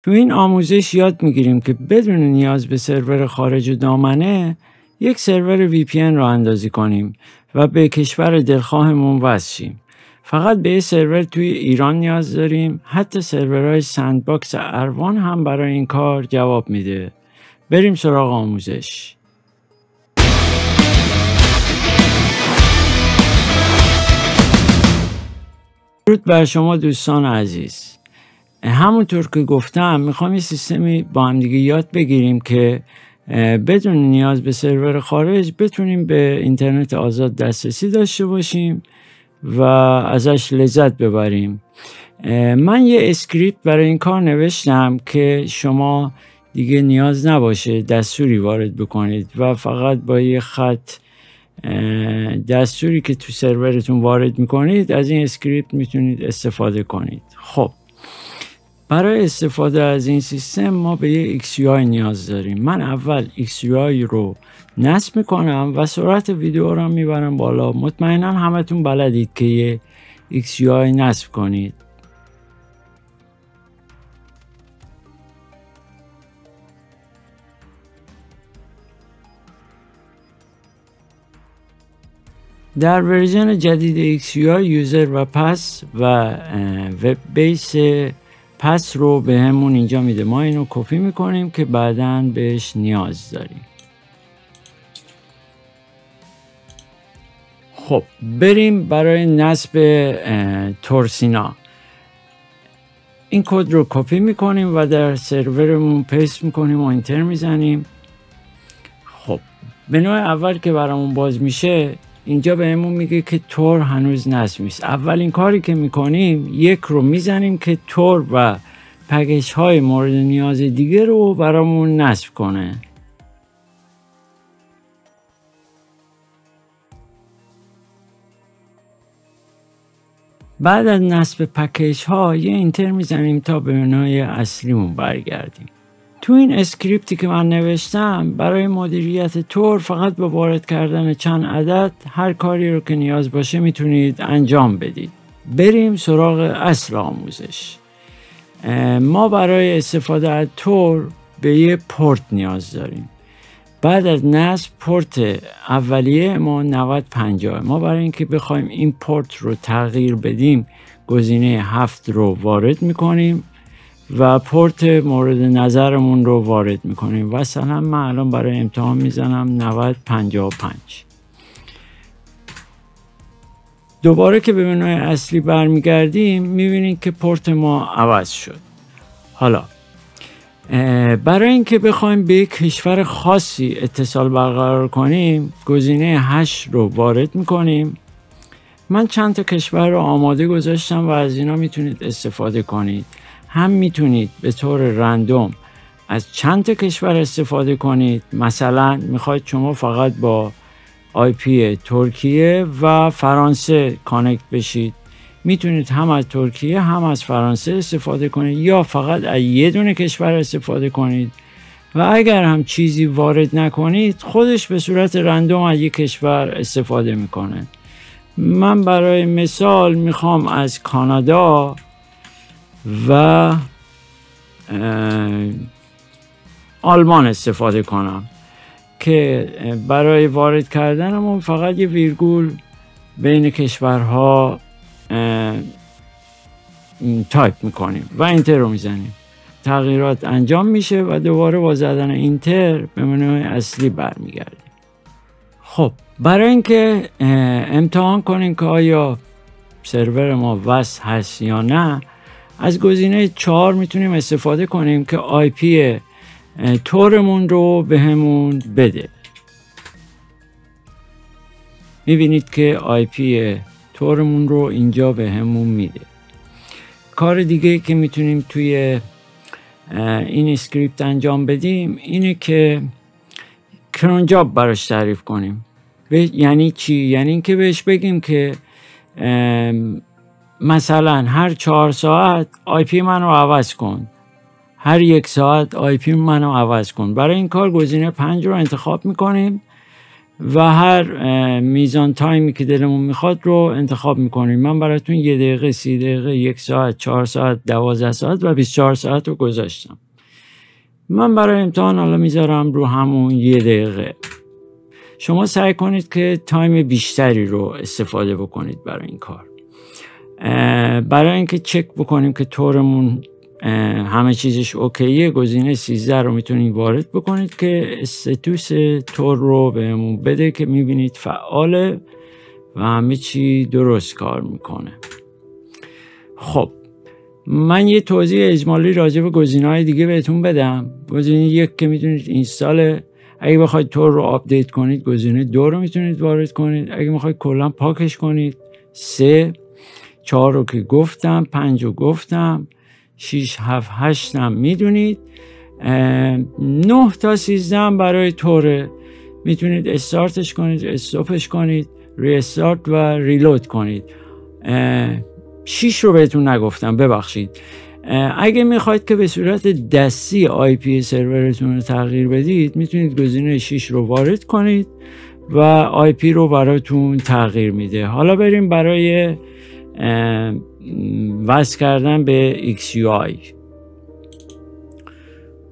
تو این آموزش یاد میگیریم که بدون نیاز به سرور خارج و دامنه یک سرور VPN رو اندازی کنیم و به کشور دلخواهمون وصل شیم. فقط به یه سرور توی ایران نیاز داریم. حتی سرورهای سندباکس اروان هم برای این کار جواب میده. بریم سراغ آموزش. درود بر شما دوستان عزیز. همونطور که گفتم میخوام یه سیستمی با هم دیگه یاد بگیریم که بدون نیاز به سرور خارج بتونیم به اینترنت آزاد دسترسی داشته باشیم و ازش لذت ببریم. من یه اسکریپت برای این کار نوشتم که شما دیگه نیاز نباشه دستوری وارد بکنید و فقط با یه خط دستوری که تو سرورتون وارد میکنید از این اسکریپت میتونید استفاده کنید. خب برای استفاده از این سیستم ما به یه XUI نیاز داریم. من اول XUI رو نصب میکنم و سرعت ویدیو رو میبرم بالا. مطمئنا همتون بلدید که یه XUI نصب کنید. در ورژن جدید XUI یوزر و پس و وب بیس پس رو به همون اینجا میده. ما اینو کپی میکنیم که بعداً بهش نیاز داریم. خب بریم برای نصب تورسینا. این کد رو کپی میکنیم و در سرورمون پیست میکنیم و اینتر میزنیم. خب به نوع اول که برامون باز میشه اینجا بهمون میگه که تور هنوز نصب نیست. اولین کاری که میکنیم یک رو میزنیم که تور و پکیج های مورد نیاز دیگه رو برامون نصب کنه. بعد از نصب پکیج ها یه اینتر میزنیم تا به منوی اصلیمون برگردیم. تو این اسکریپتی که من نوشتم برای مدیریت تور فقط با وارد کردن چند عدد هر کاری رو که نیاز باشه میتونید انجام بدید. بریم سراغ اصل آموزش. ما برای استفاده از تور به یه پورت نیاز داریم. بعد از نصب پورت اولیه ما 9050. ما برای اینکه بخوایم این پورت رو تغییر بدیم گزینه 7 رو وارد میکنیم و پورت مورد نظرمون رو وارد میکنیم. مثلا من الان برای امتحان میزنم 9055. دوباره که به منوی اصلی برمیگردیم میبینیم که پورت ما عوض شد. حالا برای اینکه بخوایم به یک کشور خاصی اتصال برقرار کنیم گزینه 8 رو وارد میکنیم. من چند تا کشور رو آماده گذاشتم و از اینا میتونید استفاده کنید. هم میتونید به طور رندوم از چند تا کشور استفاده کنید. مثلا میخواید شما فقط با IP ترکیه و فرانسه کانکت بشید، میتونید هم از ترکیه هم از فرانسه استفاده کنید یا فقط از یه دونه کشور استفاده کنید و اگر هم چیزی وارد نکنید خودش به صورت رندوم از یک کشور استفاده میکنه. من برای مثال میخوام از کانادا و آلمان استفاده کنم که برای وارد کردنمون فقط یه ویرگول بین کشورها تایپ میکنیم و اینتر رو میزنیم. تغییرات انجام میشه و دوباره با زدن اینتر به منوی اصلی برمیگردیم. خب برای اینکه امتحان کنیم که آیا سرور ما وصل هست یا نه از گزینه 4 میتونیم استفاده کنیم که IP تورمون رو به همون بده. میبینید که IP تورمون رو اینجا به همون میده. کار دیگه که میتونیم توی این اسکریپت انجام بدیم اینه که کرون جاب براش تعریف کنیم. یعنی چی؟ یعنی اینکه بهش بگیم که مثلا هر 4 ساعت IP منو عوض کن، هر 1 ساعت IP منو عوض کن. برای این کار گزینه 5 رو انتخاب میکنیم و هر میزان تایمی که دلمون میخواد رو انتخاب میکنیم. من براتون 1 دقیقه، 30 دقیقه، 1 ساعت، 4 ساعت، 12 ساعت و 24 ساعت رو گذاشتم. من برای امتحان حالا میذارم رو همون 1 دقیقه. شما سعی کنید که تایم بیشتری رو استفاده بکنید برای این کار. برای اینکه چک بکنیم که تورمون همه چیزش اوکیه، گزینه 13 رو میتونید وارد بکنید که استاتوس تور رو بهمون بده که میبینید فعاله و همه چی درست کار میکنه. خب من یه توضیح اجمالی راجع به گزینه‌های دیگه بهتون بدم. گزینه 1 که میتونید اینستال، اگه بخواید تور رو آپدیت کنید گزینه 2 رو میتونید وارد کنید. اگه میخواید کلا پاکش کنید 3، 4 رو که گفتم، 5 رو گفتم، 6، 7، 8 هم میدونید. 9 تا 13 هم برای توره. میتونید استارتش کنید، استاپش کنید، ریستارت و ریلود کنید. 6 رو بهتون نگفتم، ببخشید. اگه میخواید که به صورت دستی آی پی سرورتون رو تغییر بدید میتونید گزینه 6 رو وارد کنید و آی پی رو براتون تغییر میده. حالا بریم برای وصل کردن به XUI.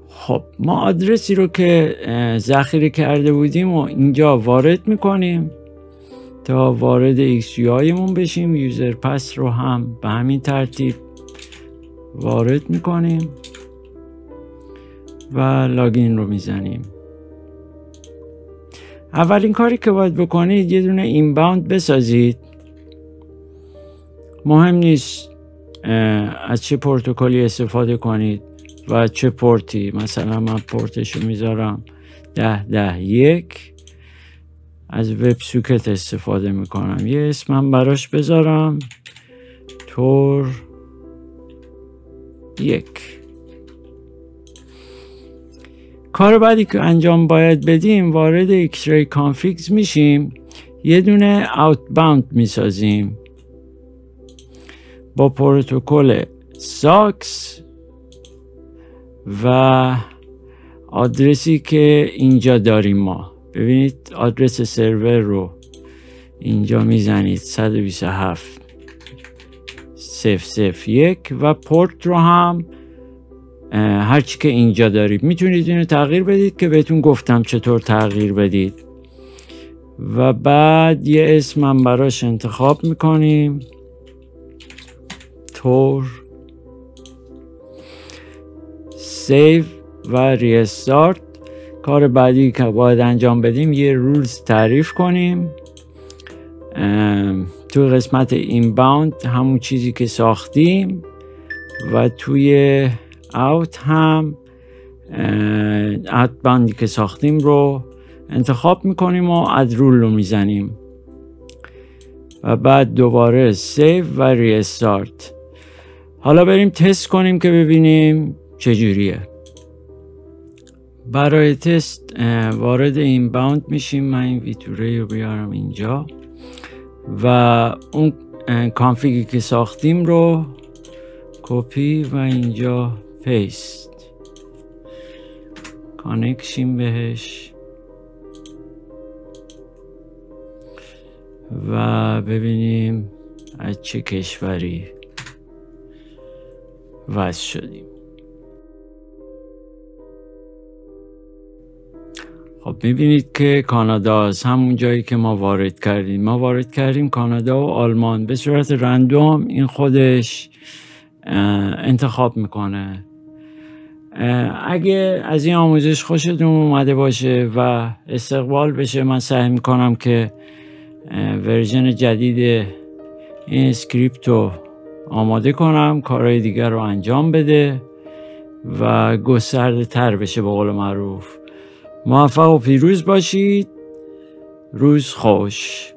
خب ما آدرسی رو که ذخیره کرده بودیم و اینجا وارد میکنیم تا وارد XUI مون بشیم. یوزر پس رو هم به همین ترتیب وارد میکنیم و لاگین رو میزنیم. اولین کاری که باید بکنید یه دونه اینباوند بسازید. مهم نیست از چه پروتکلی استفاده کنید و چه پورتی. مثلا من پورتش رو میذارم 10.10.1. از وب سوکت استفاده میکنم. یه اسمم براش بذارم تور 1. کار بعدی که انجام باید بدیم وارد ایکسری کانفیگز میشیم. یه دونه اوتباوند میسازیم با پروتکل ساکس و آدرسی که اینجا داریم ما. ببینید آدرس سرور رو اینجا میزنید 127.0.0.1 و پورت رو هم هرچی که اینجا دارید میتونید اینو تغییر بدید که بهتون گفتم چطور تغییر بدید. و بعد یه اسم هم براش انتخاب میکنیم تور. سیو و ریستارت. کار بعدی که باید انجام بدیم یه رولز تعریف کنیم. توی قسمت اینباوند همون چیزی که ساختیم و توی اوت هم اوتباندی که ساختیم رو انتخاب میکنیم و اد رول رو میزنیم و بعد دوباره سیو و ریستارت. حالا بریم تست کنیم که ببینیم چجوریه. برای تست وارد اینباوند میشیم. من این ویتوره رو بیارم اینجا و اون کانفیگی که ساختیم رو کپی و اینجا پیست کانکشیم بهش و ببینیم از چه کشوری وصل شدیم. خب میبینید که کانادا از همون جایی که ما وارد کردیم کانادا و آلمان. به صورت رندوم این خودش انتخاب میکنه. اگه از این آموزش خوشتون اومده باشه و استقبال بشه من سعی میکنم که ورژن جدید این اسکریپت رو آماده کنم، کارهای دیگر رو انجام بده و گسترده تر بشه به قول معروف. موفق و پیروز باشید. روز خوش.